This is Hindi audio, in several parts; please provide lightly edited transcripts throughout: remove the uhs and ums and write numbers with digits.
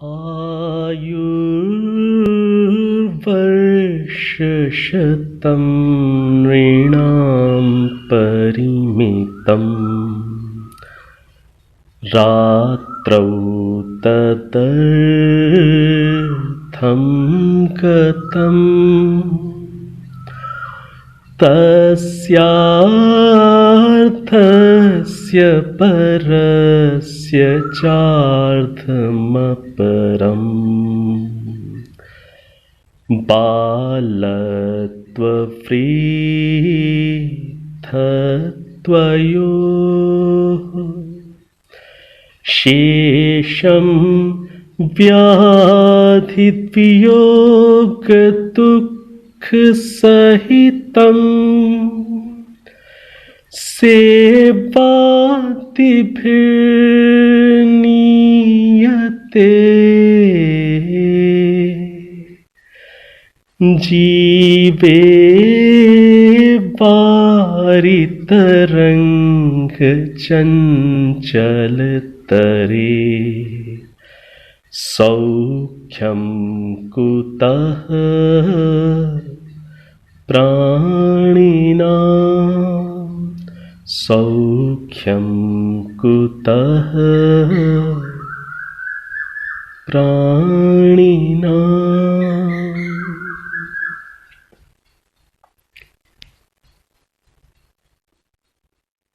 आयुर्वर्षशतं नृणां परिमितम् रात्रौ तदर्थं गतम् तस्यार्थस्य परस्य चार्थमपरम् बालत्ववृद्धत्वयोः शेषं व्याधिवियोगदुःखसहितम् सेवातिभिर्नीयते जीवे वारितरङ्गचञ्चलतरे सौख्यं कुतः प्राणिनां सौख्यं कुतः प्राणिनां।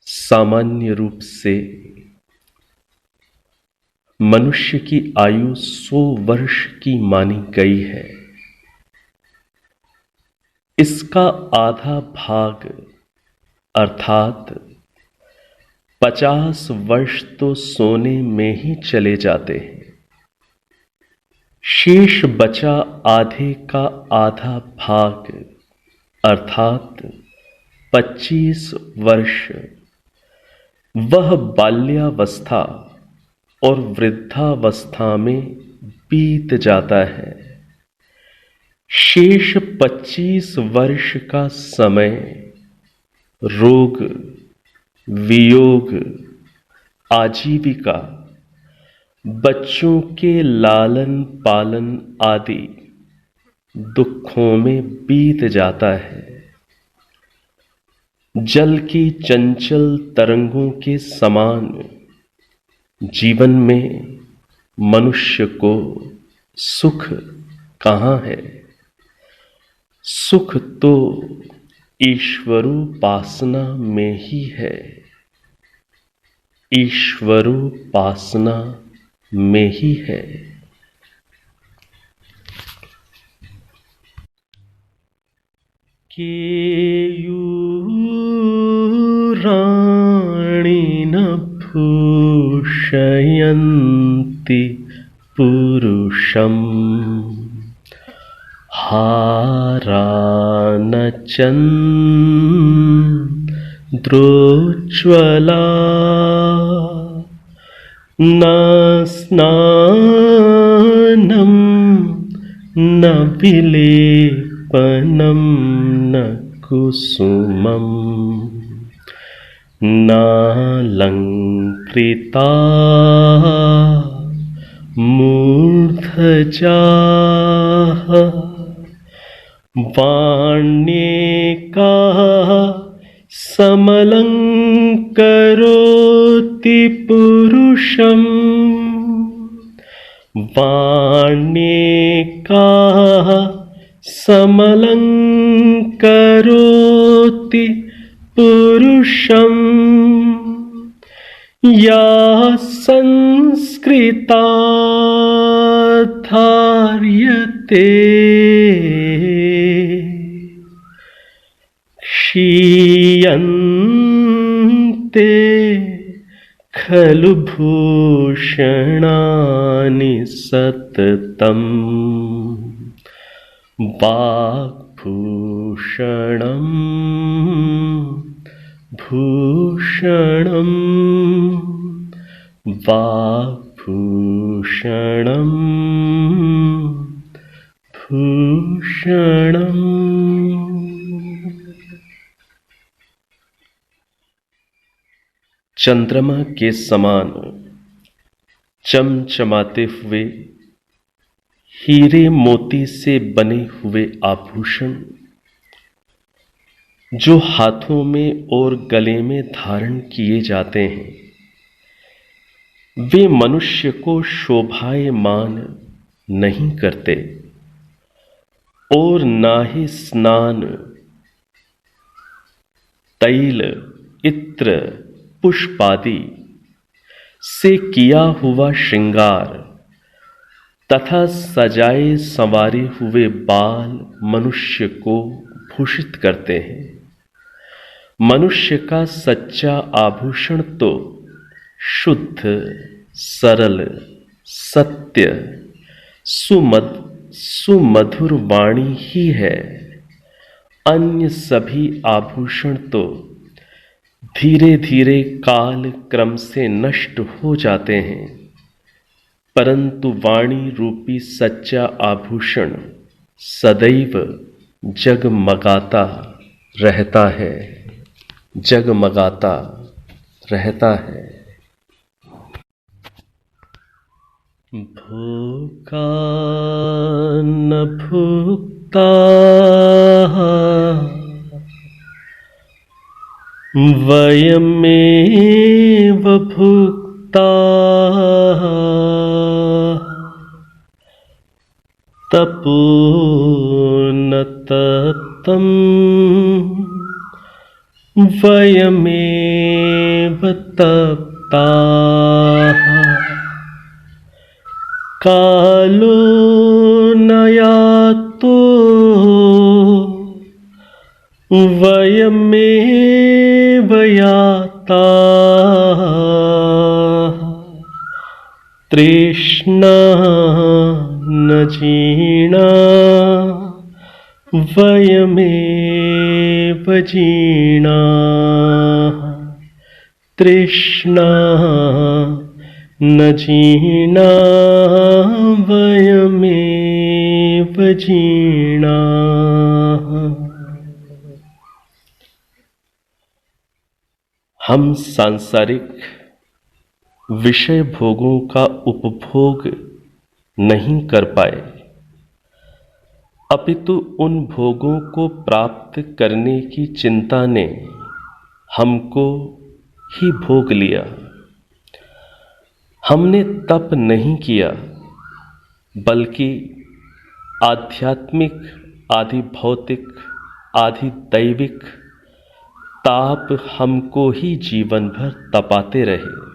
सामान्य रूप से मनुष्य की आयु 100 वर्ष की मानी गई है। इसका आधा भाग अर्थात 50 वर्ष तो सोने में ही चले जाते हैं। शेष बचा आधे का आधा भाग अर्थात 25 वर्ष वह बाल्यावस्था और वृद्धावस्था में बीत जाता है। शेष 25 वर्ष का समय रोग, वियोग, आजीविका, बच्चों के लालन पालन आदि दुखों में बीत जाता है। जल की चंचल तरंगों के समान जीवन में मनुष्य को सुख कहाँ है? सुख तो ईश्वरोपासना में ही है। ईश्वरोपासना में ही है। केयूराणि न भूषयन्ति पुरुषम् हारा न चन्द्रोज्ज्वला न स्नानं न विलेपनं न कुसुमम् नालङ्कृता मूर्धजाः वाण्येकाः समलङ्करोति पुरुषम् वाण्येकाः समलङ्करोति पुरुषम् या संस्कृता धार्यते क्षीयन्ते खलु भूषणानि सततम् वाक्भूषणम् भूषणम् वाक्भूषणम् भूषणम्। चंद्रमा के समान चमचमाते हुए हीरे मोती से बने हुए आभूषण जो हाथों में और गले में धारण किए जाते हैं, वे मनुष्य को शोभायमान नहीं करते और ना ही स्नान, तैल, इत्र, पुष्पादि से किया हुआ श्रृंगार तथा सजाए संवारे हुए बाल मनुष्य को भूषित करते हैं। मनुष्य का सच्चा आभूषण तो शुद्ध, सरल, सत्य, सुमधुर वाणी ही है। अन्य सभी आभूषण तो धीरे धीरे काल क्रम से नष्ट हो जाते हैं, परंतु वाणी रूपी सच्चा आभूषण सदैव जगमगाता रहता है, जगमगाता रहता है। भूखा न भुक्ता वयमेव भुक्ता तपो न तप्तम् वयमेव तप्ताः कालो न यातो वयमेव याताः तृष्णा न जीर्णा वयमेव जीर्णाः तृष्णा न जीर्णा वयमेव जीर्णाः। हम सांसारिक विषय भोगों का उपभोग नहीं कर पाए, अपितु उन भोगों को प्राप्त करने की चिंता ने हमको ही भोग लिया। हमने तप नहीं किया, बल्कि आध्यात्मिक, आदि भौतिक, आदि दैविक ताप हमको ही जीवन भर तपाते रहे।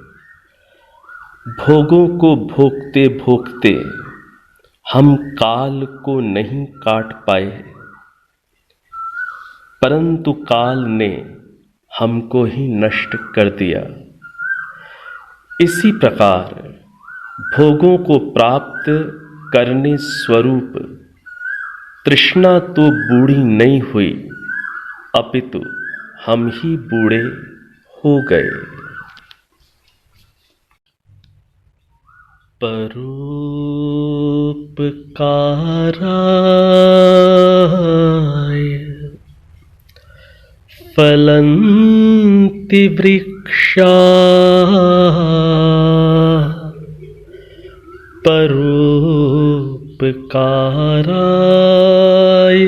भोगों को भोगते भोगते हम काल को नहीं काट पाए, परंतु काल ने हमको ही नष्ट कर दिया। इसी प्रकार भोगों को प्राप्त करने स्वरूप तृष्णा तो बूढ़ी नहीं हुई, अपितु हम ही बूढ़े हो गए। परोपकाराय फलन्ति वृक्षाः परोपकाराय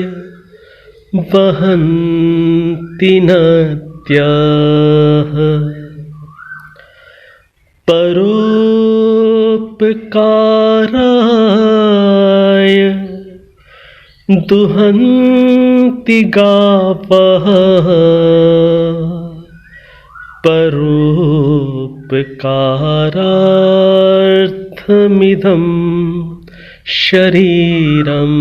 वहन्ति नद्यः परोपकाराय दुहन्ति गावः परोपकारार्थमिदं शरीरम्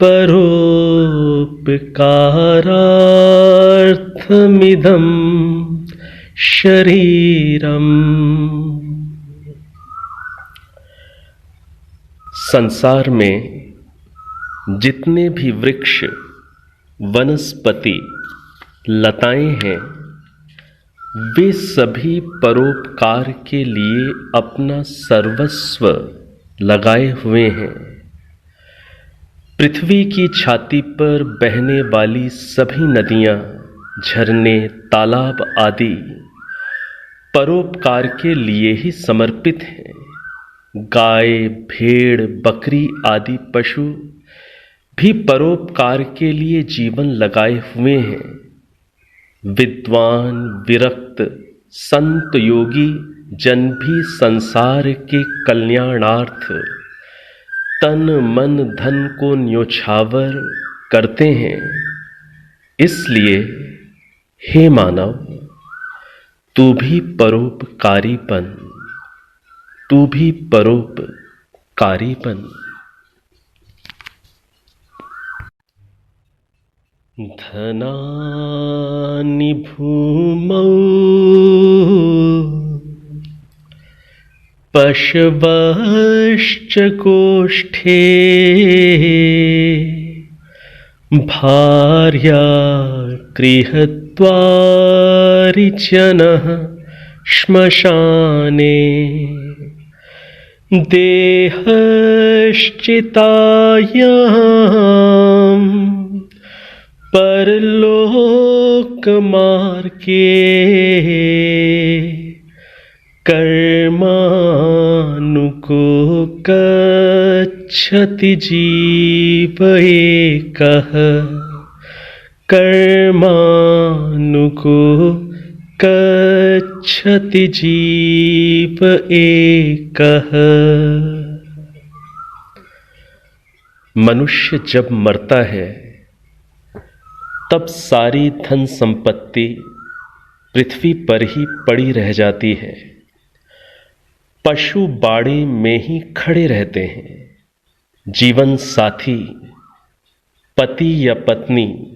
परोपकारार्थमिदं शरीरम्। संसार में जितने भी वृक्ष, वनस्पति, लताएं हैं, वे सभी परोपकार के लिए अपना सर्वस्व लगाए हुए हैं। पृथ्वी की छाती पर बहने वाली सभी नदियां, झरने, तालाब आदि परोपकार के लिए ही समर्पित हैं। गाय, भेड़, बकरी आदि पशु भी परोपकार के लिए जीवन लगाए हुए हैं। विद्वान, विरक्त, संत, योगी जन भी संसार के कल्याणार्थ तन मन धन को न्योछावर करते हैं। इसलिए हे मानव, तू भी परोपकारी बन, तू भी परोपकारी बन। धनानि भूमौ पशवश्च गोष्ठे भार्या गृहद्वारिजनः श्मशाने देहश्चितायां परलोकमार्गे कर्मानुको गच्छति जीव एकः, कर्मानुको गच्छति जीव एकः। मनुष्य जब मरता है तब सारी धन संपत्ति पृथ्वी पर ही पड़ी रह जाती है। पशु बाड़े में ही खड़े रहते हैं। जीवन साथी, पति या पत्नी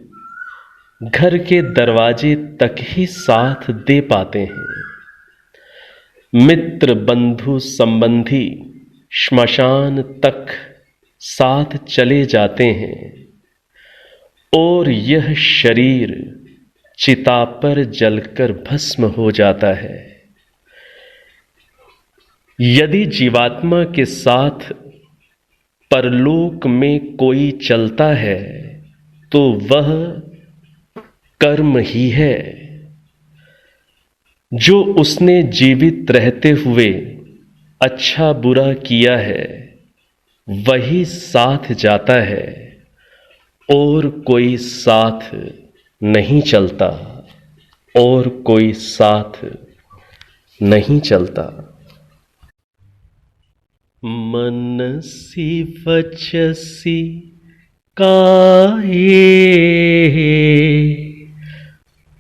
घर के दरवाजे तक ही साथ दे पाते हैं। मित्र, बंधु, संबंधी श्मशान तक साथ चले जाते हैं और यह शरीर चिता पर जलकर भस्म हो जाता है। यदि जीवात्मा के साथ परलोक में कोई चलता है तो वह कर्म ही है जो उसने जीवित रहते हुए अच्छा बुरा किया है, वही साथ जाता है और कोई साथ नहीं चलता, और कोई साथ नहीं चलता। मनसि वचसि काये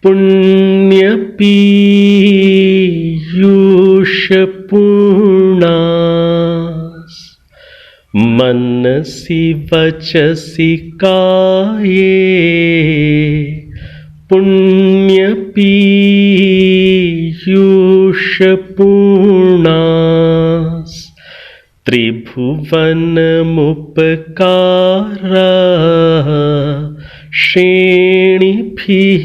पुण्यपीयूषपूर्णास्, मनसि वचसि काये पुण्यपीयूषपूर्णास्, त्रिभुवनमुपकारः श्रेणिभिः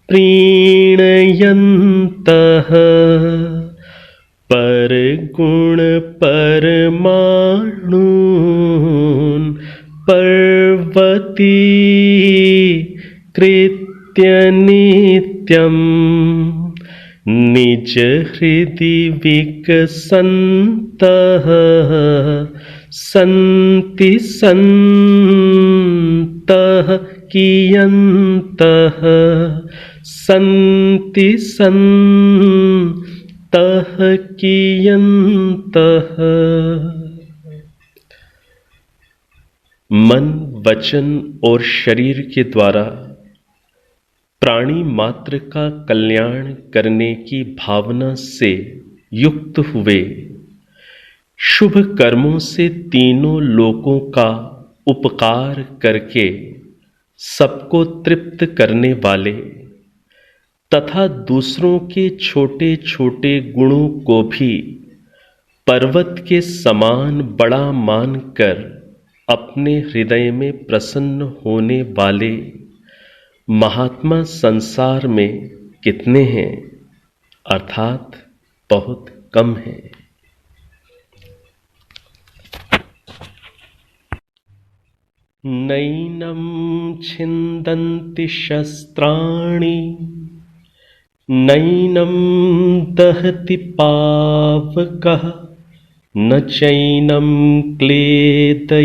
प्रीणयन्तः, परगुण परमाणून् पर्वतीकृत्य नित्यम् निज हृदि विकसन्तः सन्ति सन्तः कियन्तः, सन्ति सन्तः कियन्तः। मन, वचन और शरीर के द्वारा प्राणी मात्र का कल्याण करने की भावना से युक्त हुए शुभ कर्मों से तीनों लोकों का उपकार करके सबको तृप्त करने वाले तथा दूसरों के छोटे छोटे गुणों को भी पर्वत के समान बड़ा मानकर अपने हृदय में प्रसन्न होने वाले महात्मा संसार में कितने हैं, अर्थात बहुत कम हैं। नैनं छिन्दन्ति शस्त्राणि, नैनं दहति पावकः, न चैनं क्लेदयन्त्यापो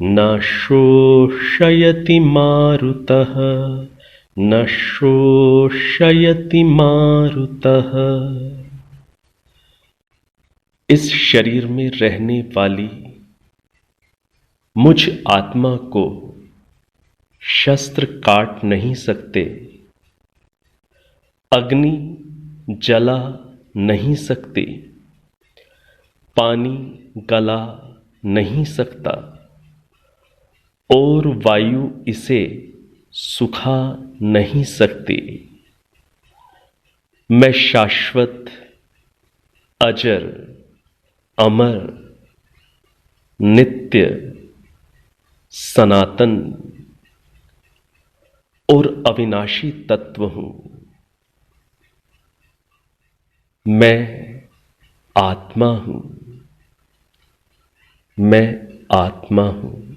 न शोषयति मारुतः न शोषयति मारुतः। इस शरीर में रहने वाली मुझ आत्मा को शस्त्र काट नहीं सकते, अग्नि जला नहीं सकती, पानी गला नहीं सकता और वायु इसे सुखा नहीं सकती। मैं शाश्वत, अजर, अमर, नित्य, सनातन और अविनाशी तत्व हूं। मैं आत्मा हूं। मैं आत्मा हूं।